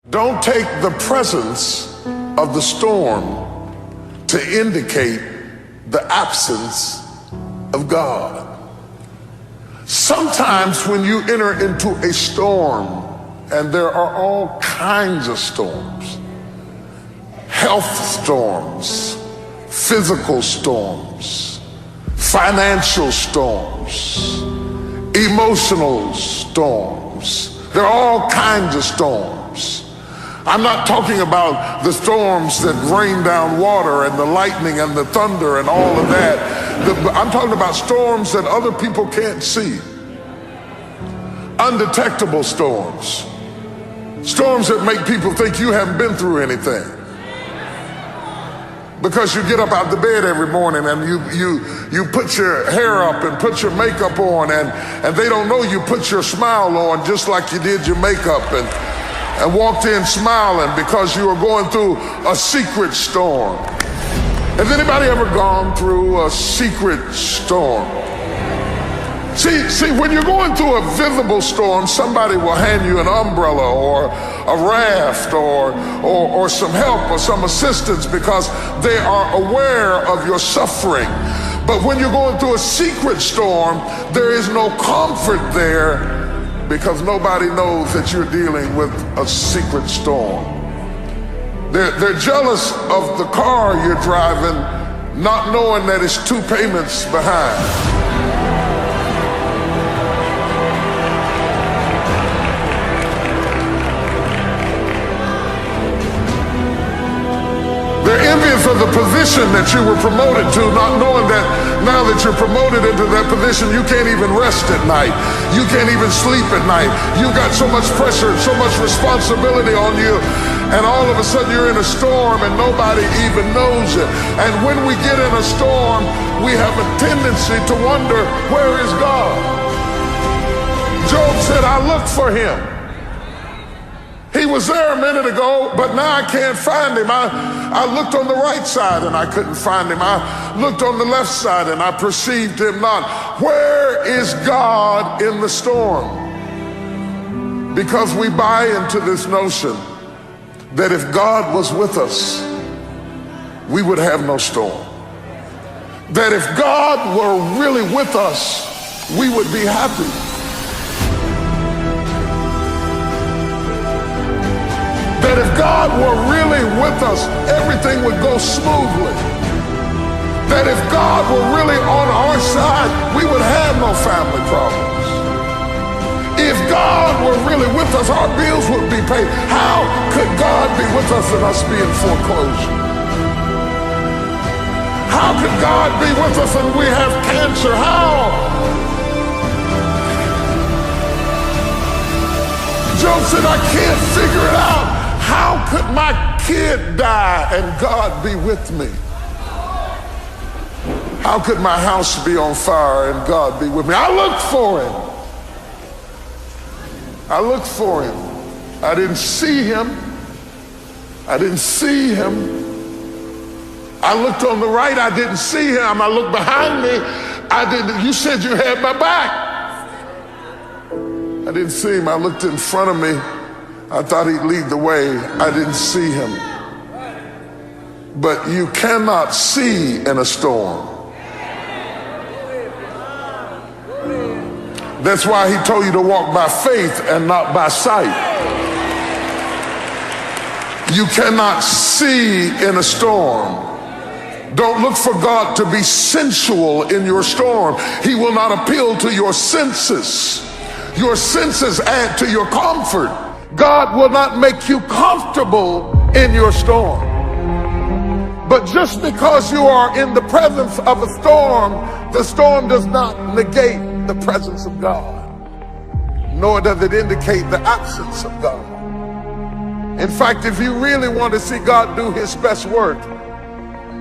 Don't take the presence of the storm to indicate the absence of God. Sometimes when you enter into a storm, and there are all kinds of storms, health storms, physical storms, financial storms, emotional storms. There are all kinds of storms. I'm not talking about the storms that rain down water and the lightning and the thunder and all of that. I'm talking about storms that other people can't see. Undetectable storms. Storms that make people think you haven't been through anything. Because you get up out the bed every morning and you put your hair up and put your makeup on, and they don't know you put your smile on just like you did your makeup, and walked in smiling because you were going through a secret storm. Has anybody ever gone through a secret storm? See, when you're going through a visible storm, somebody will hand you an umbrella or a raft or some help or some assistance because they are aware of your suffering. But when you're going through a secret storm, there is no comfort there because nobody knows that you're dealing with a secret storm. They're jealous of the car you're driving, not knowing that it's 2 payments behind. They're envious of the position that you were promoted to, not knowing that now that you're promoted into that position, you can't even rest at night. You can't even sleep at night. You got so much pressure and so much responsibility on you, and all of a sudden you're in a storm and nobody even knows it. And when we get in a storm, we have a tendency to wonder, where is God? Job said, I looked for him. He was there a minute ago, but now I can't find him. I looked on the right side and I couldn't find him. I looked on the left side and I perceived him not. Where is God in the storm? Because we buy into this notion that if God was with us, we would have no storm. That if God were really with us, we would be happy. That if God were really with us, everything would go smoothly. That if God were really on our side, we would have no family problems. If God were really with us, our bills would be paid. How could God be with us and us be in foreclosure? How could God be with us and we have cancer? How? Job said, I can't figure it out. How could my kid die and God be with me? How could my house be on fire and God be with me? I looked for him. I looked for him. I didn't see him. I didn't see him. I looked on the right. I didn't see him. I looked behind me. I didn't. You said you had my back. I didn't see him. I looked in front of me. I thought he'd lead the way. I didn't see him. But you cannot see in a storm. That's why he told you to walk by faith and not by sight. You cannot see in a storm. Don't look for God to be sensual in your storm. He will not appeal to your senses. Your senses add to your comfort. God will not make you comfortable in your storm. But just because you are in the presence of a storm, the storm does not negate the presence of God, nor does it indicate the absence of God. In fact, if you really want to see God do his best work,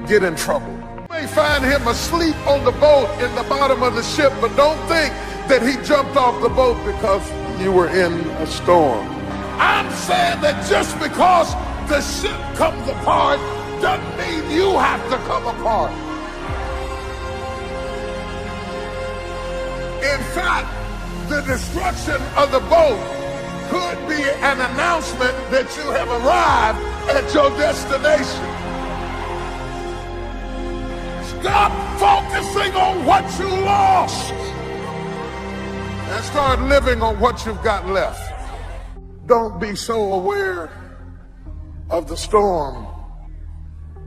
get in trouble. You may find him asleep on the boat in the bottom of the ship, but don't think that he jumped off the boat because you were in a storm. I'm saying that just because the ship comes apart doesn't mean you have to come apart. In fact, the destruction of the boat could be an announcement that you have arrived at your destination. Stop focusing on what you lost and start living on what you've got left. Don't be so aware of the storm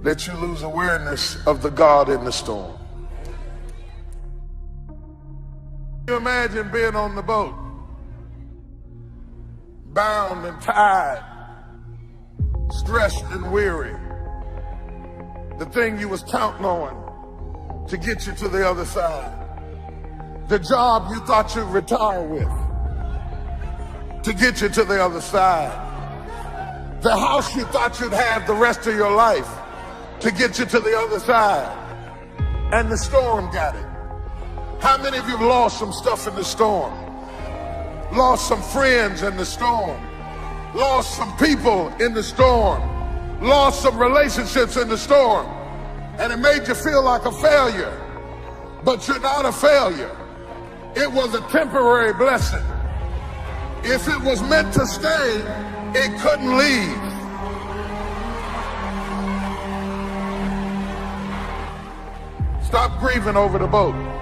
that you lose awareness of the God in the storm. You imagine being on the boat, bound and tied, stressed and weary. The thing you was counting on to get you to the other side. The job you thought you'd retire with to get you to the other side. The house you thought you'd have the rest of your life to get you to the other side. And the storm got it. How many of you have lost some stuff in the storm? Lost some friends in the storm. Lost some people in the storm. Lost some relationships in the storm. And it made you feel like a failure. But you're not a failure. It was a temporary blessing. If it was meant to stay, it couldn't leave. Stop grieving over the boat.